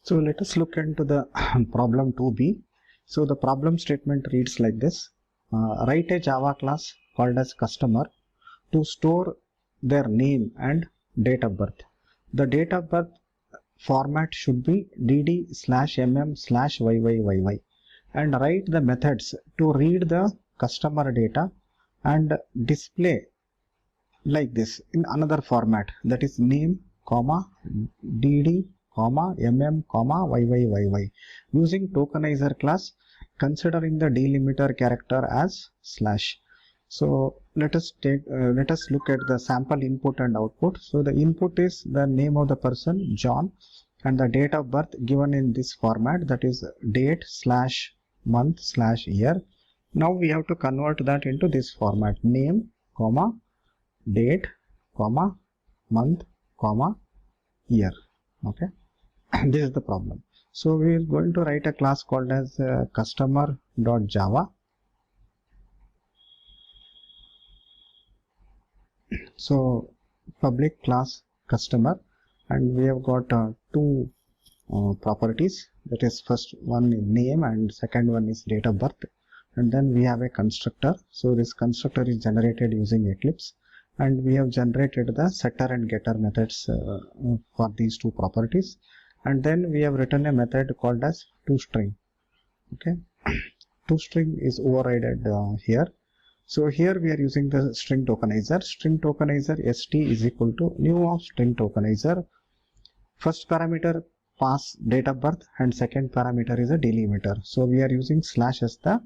So let us look into the problem 2b. So the problem statement reads like this. Write a Java class called as customer to store their name and date of birth. The date of birth format should be dd/mm/yyyy and write the methods to read the customer data and display like this in another format, that is name, dd, yyyy using tokenizer class, considering the delimiter character as slash. So let us look at the sample input and output. So the input is the name of the person, John, and the date of birth given in this format, that is date/month/year. Now we have to convert that into this format, name, date, month, year. Okay. This is the problem. So we are going to write a class called as customer.java. So public class customer, and we have got two properties, that is first one is name and second one is date of birth, and then we have a constructor. So this constructor is generated using Eclipse, and we have generated the setter and getter methods for these two properties, and then we have written a method called as toString. Okay, toString is overridden here. So here we are using the string tokenizer. String tokenizer st is equal to new of string tokenizer. First parameter pass date of birth and second parameter is a delimiter. So we are using slash as the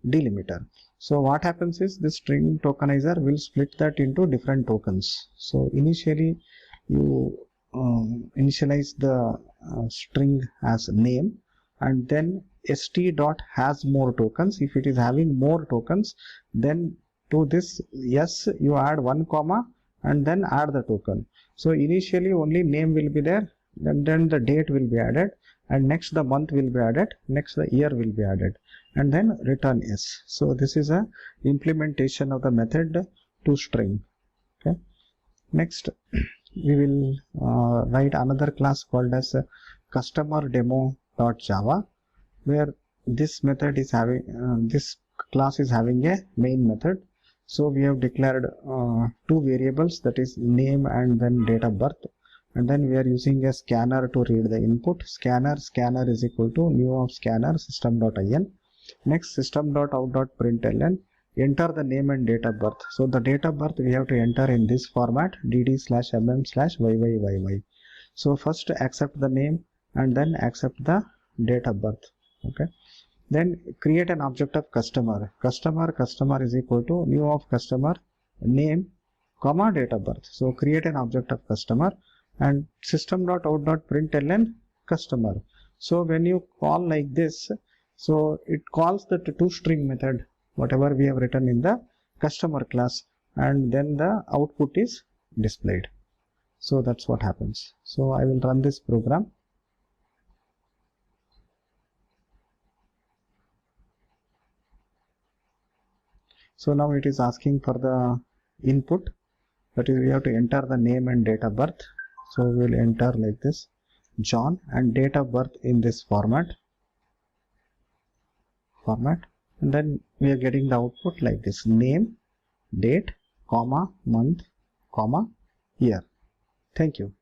delimiter. So what happens is this string tokenizer will split that into different tokens. So initially you initialize the string as name, and then st dot has more tokens. If it is having more tokens, then to this yes you add one comma and then add the token. So initially only name will be there, then the date will be added, and next the month will be added, next the year will be added, and then return s. So this is a implementation of the method toString. Okay. Next we will write another class called as customerdemo.java, where this method is having this class is having a main method. So we have declared two variables, that is name and then date of birth, and then we are using a scanner to read the input. Scanner is equal to new of scanner system.in. Next system.out.println, enter the name and date of birth. So the date of birth we have to enter in this format, dd/mm/yyyy. So first accept the name and then accept the date of birth. Okay. Then create an object of customer. Customer is equal to new of customer, name, date of birth. So create an object of customer and system.out.println customer. So when you call like this, so it calls the toString method, whatever we have written in the customer class, and then the output is displayed. So that's what happens. So I will run this program. So now it is asking for the input, that is we have to enter the name and date of birth. So we will enter like this, John, and date of birth in this format, and then we are getting the output like this, name, date, month, year. Thank you.